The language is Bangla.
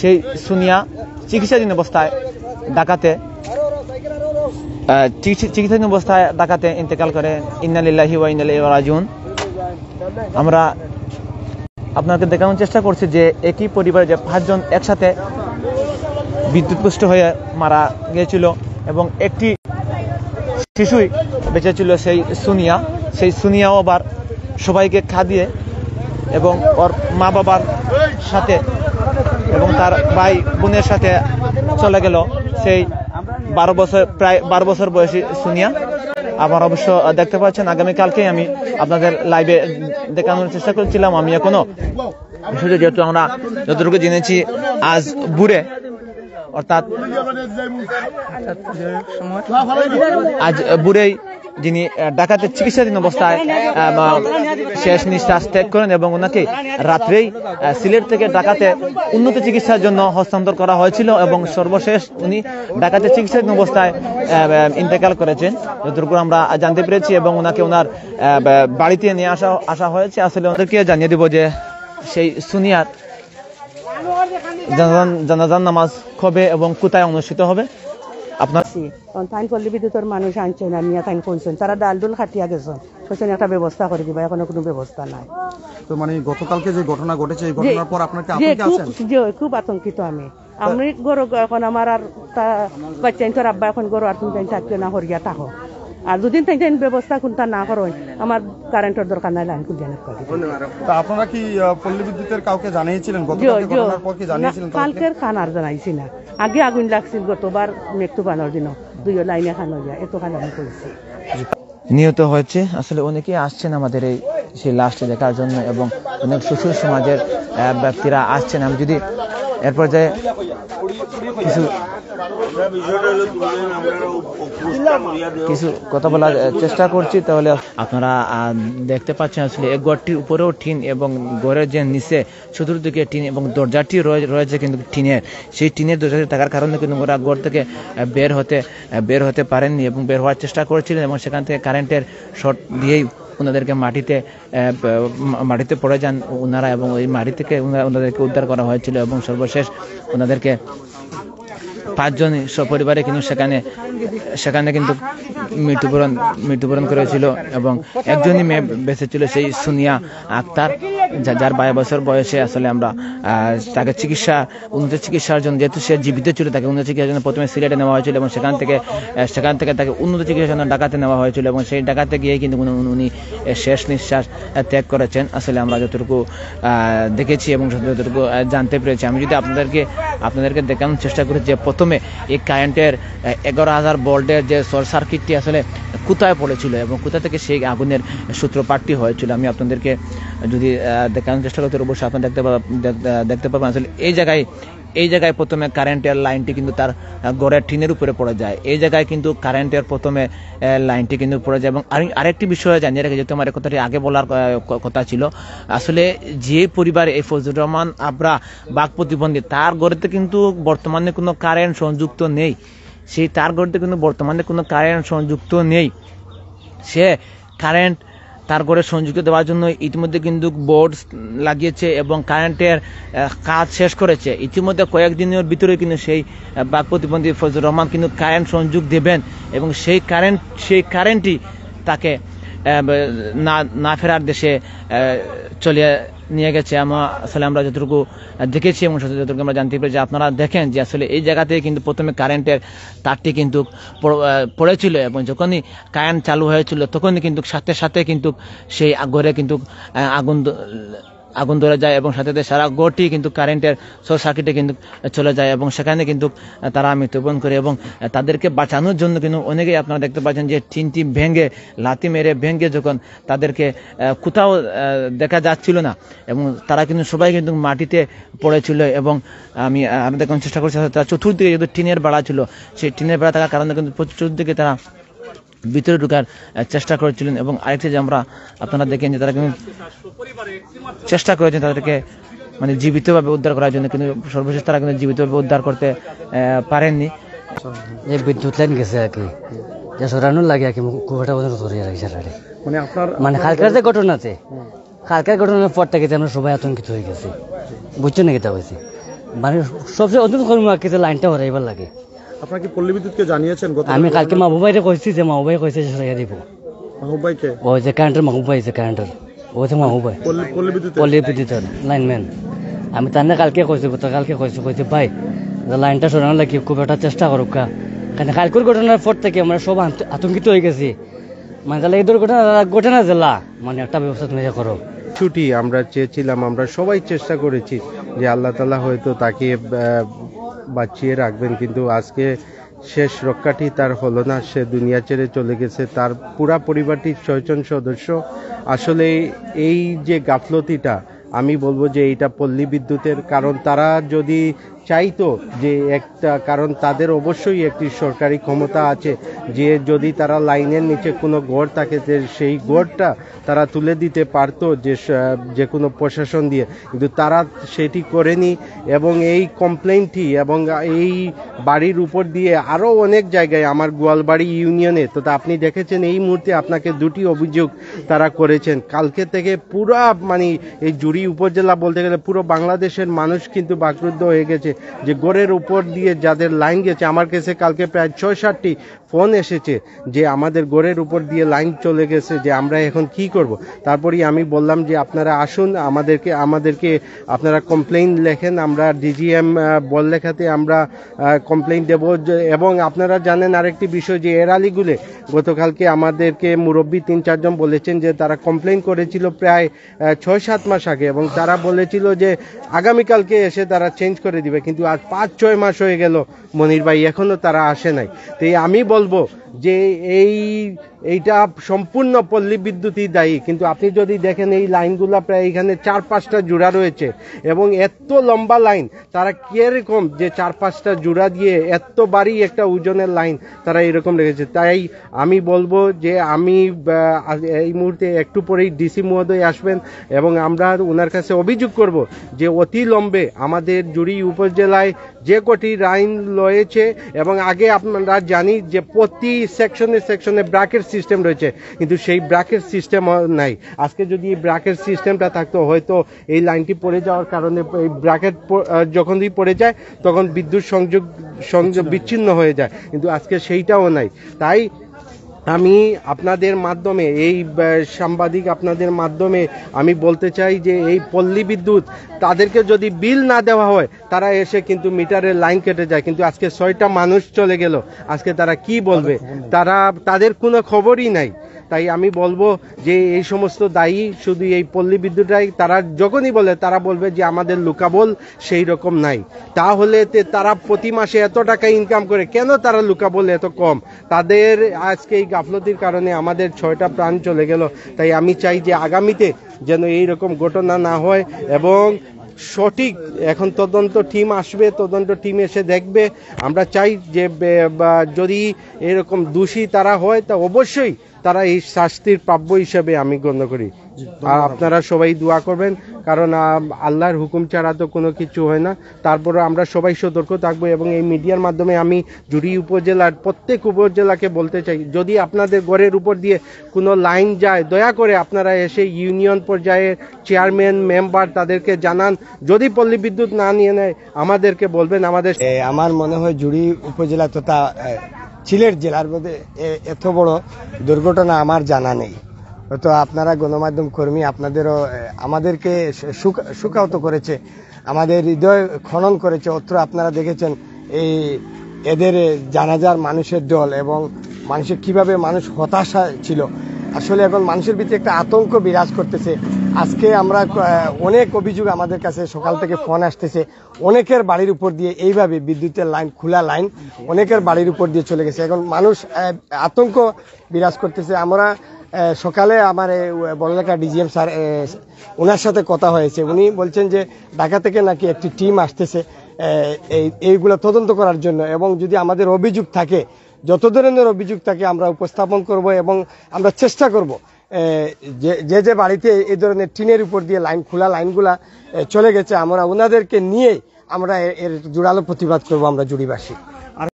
সেই সুনিয়া চিকিৎসাধীন অবস্থায় ঢাকাতে ইন্তেকাল করে। ইন্না লিল্লাহি ওয়া ইন্না ইলাইহি রাজিউন। আমরা আপনাকে দেখানোর চেষ্টা করছি যে একই পরিবারে যে 5 জন একসাথে বিদ্যুৎস্পৃষ্ট হয়ে মারা গিয়েছিল এবং একটি শিশুই বেঁচে ছিল, সেই সুনিয়াও আবার সবাইকে খাদিয়ে এবং ওর মা বাবার সাথে এবং তার ভাই বোনের সাথে চলে গেল সেই প্রায় 12 বছর বয়সী সুনিয়া। আবার অবশ্য দেখতে পাচ্ছেন আগামীকালকে আমি আপনাদের লাইভে দেখানোর চেষ্টা করছিলাম। আমি এখনো যেহেতু আমরা যতটুকু জেনেছি আজ ভোরে অর্থাৎ আজ ভোরেই যিনি ঢাকাতে চিকিৎসাধীন অবস্থায় শেষ নিঃশ্বাস ত্যাগ করেন এবং ওনাকে রাত্রেই সিলেট থেকে ঢাকাতে উন্নত চিকিৎসার জন্য হস্তান্তর করা হয়েছিল এবং সর্বশেষ উনি ঢাকাতে চিকিৎসাধীন অবস্থায় ইন্তেকাল করেছেন যতটুকু আমরা জানতে পেরেছি এবং ওনাকে ওনার বাড়িতে নিয়ে আসা হয়েছে। আসলে ওদেরকে জানিয়ে দেব যে সেই সুনিয়ার জানাজার নামাজ কবে এবং কোথায় অনুষ্ঠিত হবে। আপনার পল্লী বিদ্যুতের মানুষ আনছেন আর নিয়ে তাই কইছেন, তারা ডাল খাটিয়া গেছেন, কইছেন একটা ব্যবস্থা করে দিবা, এখনো কোনো ব্যবস্থা নাই। তো মানে গতকালকে যে ঘটনা ঘটেছে এই ঘটনার পর আপনার কি আতঙ্কে আছেন? খুব আতঙ্কিত আমি গরু এখন আমার আর বাচ্চাইন তোর আব্বা এখন গরু আর তুমি থাকবে না হরিয়া থাকো, আর দুদিন থেকে ব্যবস্থা কোনটা না করেন আমার কারেন্টের দরকার নাই, লাইন খুঁজে তা আপনারা কি পল্লী বিদ্যুতের কাউকে জানিয়েছিলেন গতকালকে ঘটনার পর? কি জানিয়েছিলেন? কালকের খান আর জানাইছি না, আগে আগুন লাগছিল গতবার মৃত্যু বানোর দিন 2 লাইনে খান হইয়া এত খান আমি করেছি। নিহত হয়েছে আসলে অনেকেই আসছেন আমাদের এই সেই লাশটি দেখার জন্য এবং অনেক সুশীল সমাজের ব্যক্তিরা আসছেন। আমি যদি এরপর যে কিছু কথা বলার চেষ্টা করছি, তাহলে আপনারা দেখতে পাচ্ছেন আসলে এই ঘরটির উপরেও টিন এবং ঘরের যে নিচে চতুর্দিকে টিন এবং দরজাটি রয়েছে কিন্তু টিনের, সেই টিনের দরজাটি থাকার কারণে কিন্তু ওরা ঘর থেকে বের হতে পারেননি এবং বের হওয়ার চেষ্টা করেছিলেন এবং সেখান থেকে কারেন্টের শর্ট দিয়েই ওনাদেরকে মাটিতে পড়ে যান ওনারা এবং ওই মাটি থেকে ওনাদেরকে উদ্ধার করা হয়েছিল এবং সর্বশেষ ওনাদেরকে 5 জন সপরিবারে কিন্তু সেখানে কিন্তু মৃত্যুবরণ করেছিল এবং একজনই মেয়ে বেঁচে ছিল, সেই সুনিয়া আক্তার, যার 22 বছর বয়সে আসলে আমরা তাকে উন্নত চিকিৎসার জন্য, যেহেতু সে জীবিত ছিল, তাকে উন্নত চিকিৎসার জন্য প্রথমে সিলেটে নেওয়া হয়েছিল এবং সেখান থেকে তাকে উন্নত চিকিৎসার জন্য ঢাকাতে নেওয়া হয়েছিল এবং সেই ঢাকাতে গিয়ে কিন্তু উনি শেষ নিঃশ্বাস ত্যাগ করেছেন। আসলে আমরা যতটুকু দেখেছি এবং যতটুকু জানতে পেরেছি, আমি যদি আপনাদেরকে দেখানোর চেষ্টা করি যে প্রথমে এই কারেন্টের 11,000 ভোল্টের যে শর্ট সার্কিটটি আসলে কোথায় পড়েছিল এবং কোথা থেকে সেই আগুনের সূত্রপাতটি হয়েছিল আমি আপনাদেরকে যদি দেখানোর চেষ্টা করতে অবশ্যই আপনারা দেখতে পাবেন। আসলে এই জায়গায় প্রথমে কারেন্টের লাইনটি কিন্তু তার ঘরের টিনের উপরে পড়ে যায়, এই জায়গায় কিন্তু কারেন্টের প্রথমে লাইনটি কিন্তু পড়ে যায়। এবং আরেকটি বিষয় জানিয়ে রেখে যেহেতু আমার কথাটি আগে বলার কথা ছিল, আসলে যে পরিবারে এই ফজলুর রহমান আবরা বাক প্রতিবন্ধী, তার ঘরেতে কিন্তু বর্তমানে কোনো কারেন্ট সংযুক্ত নেই, সে কারেন্ট তার ঘরে সংযুক্ত দেওয়ার জন্য ইতিমধ্যে কিন্তু বোর্ড লাগিয়েছে এবং কারেন্টের কাজ শেষ করেছে। ইতিমধ্যে কয়েকদিনের ভিতরে কিন্তু সেই বাক প্রতিবন্ধী ফজলুর রহমান কিন্তু কারেন্ট সংযোগ দেবেন এবং সেই কারেন্টই তাকে না ফেরার দেশে চলে নিয়ে গেছে। আমরা যতটুকু দেখেছি এবং যতটুকু আমরা জানতে পেরেছি, আপনারা দেখেন যে আসলে এই জায়গাতে কিন্তু প্রথমে কারেন্টের তারটি কিন্তু পড়েছিল এবং যখনই কারেন্ট চালু হয়েছিল তখনই কিন্তু সাথে কিন্তু সেই ঘরে কিন্তু আগুন ধরে যায় এবং সাথে সারা ঘরটি কিন্তু কারেন্টের শর্ট সার্কিটে কিন্তু চলে যায় এবং সেখানে কিন্তু তারা মৃত্যুবরণ করে এবং তাদেরকে বাঁচানোর জন্য কিন্তু অনেকেই আপনারা দেখতে পাচ্ছেন যে টিনটি লাথি মেরে ভেঙে যখন তাদেরকে কোথাও দেখা যাচ্ছিল না এবং তারা কিন্তু সবাই কিন্তু মাটিতে পড়েছিল এবং আমি দেখানোর চেষ্টা করছি তারা চতুর্দিকে যেহেতু টিনের বেড়া ছিল, সেই টিনের বেড়া থাকার কারণে কিন্তু চতুর্দিকে তারা ভিতরে ঢোকার চেষ্টা করেছিলেন এবং আরেকটি যে আপনারা দেখেন যে তারা কিন্তু চেষ্টা করেছেন তাদেরকে মানে জীবিতভাবে উদ্ধার করার জন্য, কিন্তু সর্বশেষ তারা কিন্তু জীবিতভাবে উদ্ধার করতে পারেননি। যে বিদ্যুৎ লাইন গেছে আর কি, যে সরানোর লাগে আর কি, কুয়াটা পর্যন্ত ধরে রাখছে মানে কালকের ঘটনার পর থেকে আমরা সবাই আতঙ্কিত হয়ে গেছি, বুঝছো নাকি তা হয়েছে মানে সবচেয়ে অন্তত করবো কিছু লাইনটা হরাইবার লাগে। আপনার কি পল্লী বিদ্যুৎকে জানিয়েছেন? আমি কালকে মাহবুবাইরে কইছি যে মাহবুবাই কইছে যে সরাইয়া দিব। মাহবুবাইকে? ওই যে কারেন্টের মাহবুবাই যে কারেন্টের ওই যে মাহবুবাই পল্লী বিদ্যুতের লাইনম্যান। আমি তার কালকে কইছি গতকালকে কইছি ভাই লাইনটা সরানোর লাগে খুব একটা চেষ্টা করুক, কারণ কালকের ঘটনার পর থেকে আমরা সব আতঙ্কিত হয়ে গেছি। মানে তাহলে এই দুর্ঘটনা ঘটে না জেলা মানে একটা ব্যবস্থা তুমি করো। ছুটি আমরা চেয়েছিলাম, আমরা সবাই চেষ্টা করেছি যে আল্লাহ তাআলা হয়তো তাকে বাঁচিয়ে রাখবেন, কিন্তু আজকে শেষ রক্ষাটি তার হলো না, সে দুনিয়া ছেড়ে চলে গেছে। তার পুরা পরিবারটির 6 জন সদস্য। আসলে এই যে গাফলতিটা আমি বলবো যে এইটা পল্লী বিদ্যুতের, কারণ তারা যদি চাইতো যে একটা, কারণ তাদের অবশ্যই একটি সরকারি ক্ষমতা আছে যে যদি তারা লাইনের নিচে কোনো গড় থাকে সেই গড়টা তারা তুলে দিতে পারতো যে কোনো প্রশাসন দিয়ে, কিন্তু তারা সেটি করেনি। এবং এই কমপ্লেইনটি এবং এই বাড়ির উপর দিয়ে আরও অনেক জায়গায় আমার গোয়ালবাড়ি ইউনিয়নে তো আপনি দেখেছেন এই মুহূর্তে আপনাকে 2টি অভিযোগ তারা করেছেন। কালকে থেকে পুরা মানে এই জুড়ি উপজেলা বলতে গেলে পুরো বাংলাদেশের মানুষ কিন্তু বাকরুদ্ধ হয়ে গেছে যে গড়ের উপর দিয়ে যাদের লাইন গেছে। আমার কাছে কালকে প্রায় 6-7টি ফোন এসেছে যে আমাদের গড়ের উপর দিয়ে লাইন চলে গেছে, যে আমরা এখন কি করব। তারপরেই আমি বললাম যে আপনারা আসুন, আমাদেরকে আপনারা কমপ্লেইন লেখেন, আমরা ডিজিএম বল লেখাতে আমরা কমপ্লেইন দেব। এবং আপনারা জানেন আরেকটি বিষয় যে এরালিগুলে গতকালকে আমাদেরকে মুরব্বী 3-4 জন বলেছেন যে তারা কমপ্লেইন করেছিল প্রায় 6-7 মাস আগে, এবং তারা বলেছিল যে আগামীকালকে এসে তারা চেঞ্জ করে দিবে, কিন্তু আজ 5-6 মাস হয়ে গেল মনির ভাই, এখনো তারা আসে নাই। তো আমি বলবো যে এইটা সম্পূর্ণ পল্লী বিদ্যুৎই দায়ী। কিন্তু আপনি যদি দেখেন এই লাইনগুলো প্রায় এখানে 4-5টা জোড়া রয়েছে এবং এত লম্বা লাইন, তারা কিরকম যে 4-5টা জোড়া দিয়ে এত বাড়ি একটা ওজনের লাইন তারা এরকম রেখেছে। তাই আমি বলবো যে আমি এই মুহূর্তে একটু পরেই ডিসি মহোদয় আসবেন এবং আমরা ওনার কাছে অভিযোগ করব যে অতি লম্বে আমাদের জুড়ি উপজেলায় যে কটি লাইন রয়েছে, এবং আগে আপনারা জানি যে প্রতি সেকশনে ব্র্যাকেট সিস্টেম রয়েছে, কিন্তু সেই ব্র্যাকেট সিস্টেম নাই। আজকে যদি এই ব্র্যাকেট সিস্টেমটা থাকতো হয়তো এই লাইনটি পড়ে যাওয়ার কারণে এই ব্র্যাকেট যখনই পড়ে যায় তখন বিদ্যুৎ সংযোগ বিচ্ছিন্ন হয়ে যায়, কিন্তু আজকে সেইটাও নাই। তাই আমি আপনাদের মাধ্যমে এই সাংবাদিক আপনাদের মাধ্যমে আমি বলতে চাই যে এই পল্লী বিদ্যুৎ তাদেরকে যদি বিল না দেওয়া হয় তারা এসে কিন্তু মিটারের লাইন কেটে যায়, কিন্তু আজকে 6টা মানুষ চলে গেল, আজকে তারা কি বলবে? তাদের কোনো খবরই নাই। তাই আমি বলবো যে এই সমস্ত দায়ী শুধু এই পল্লী বিদ্যুৎরাই। তারা যখনই বলে তারা বলবে যে আমাদের লুকাবল সেই রকম নাই, তাহলে তারা প্রতি মাসে এত টাকা ইনকাম করে কেন তারা লুকাবল এত কম? তাদের আজকে এই গাফলতির কারণে আমাদের 6টা প্রাণ চলে গেল। তাই আমি চাই যে আগামীতে যেন এইরকম ঘটনা না হয়, এবং সঠিক এখন তদন্ত টিম আসবে, তদন্ত টিম এসে দেখবে। আমরা চাই যে যদি এরকম দোষী তারা হয় তা অবশ্যই তারা এই শাস্তির প্রাপ্য হিসেবে আমি গণ্য করি। আর আপনারা সবাই দোয়া করবেন, কারণ আল্লাহর হুকুম ছাড়া তো কোনো কিছু হয় না। তারপরে আমরা সবাই সতর্ক থাকবো, এবং এই মিডিয়ার মাধ্যমে আমি জুড়ি উপজেলার প্রত্যেক উপজেলাকে বলতে চাই, যদি আপনাদের ঘরের উপর দিয়ে কোনো লাইন যায় দয়া করে আপনারা এসে ইউনিয়ন পর্যায়ে চেয়ারম্যান মেম্বার তাদেরকে জানান। যদি পল্লী বিদ্যুৎ না নিয়ে নেয় আমাদেরকে বলবেন। আমার মনে হয় জুড়ি উপজেলা তথা সিলেট জেলার মধ্যে এত বড় দুর্ঘটনা আমার জানা নেই। তো আপনারা গণমাধ্যম কর্মী, আপনাদেরও আমাদেরকে শোকাহত করেছে, আমাদের হৃদয় খনন করেছে। অত্র আপনারা দেখেছেন এই এদের জানাজার মানুষের দল, এবং মানুষের কিভাবে মানুষ হতাশা ছিল। আসলে এখন মানুষের ভিতরে একটা আতঙ্ক বিরাজ করতেছে। আজকে আমরা অনেক অভিযোগ আমাদের কাছে সকাল থেকে ফোন আসতেছে, অনেকের বাড়ির উপর দিয়ে এইভাবে বিদ্যুতের লাইন, খোলা লাইন অনেকের বাড়ির উপর দিয়ে চলে গেছে। এখন মানুষ আতঙ্ক বিরাজ করতেছে। আমরা সকালে আমার বড়লেখা ডিজিএম স্যার ওনার সাথে কথা হয়েছে, উনি বলছেন যে ঢাকা থেকে নাকি একটি টিম আসতেছে এইগুলো তদন্ত করার জন্য, এবং যদি আমাদের অভিযোগ থাকে, যত ধরনের অভিযোগ থাকে আমরা উপস্থাপন করব, এবং আমরা চেষ্টা করব যে বাড়িতে এই ধরনের টিনের উপর দিয়ে লাইন, খোলা লাইনগুলা চলে গেছে, আমরা ওনাদেরকে নিয়ে আমরা এর জোরালো প্রতিবাদ করব আমরা জুড়িবাসী।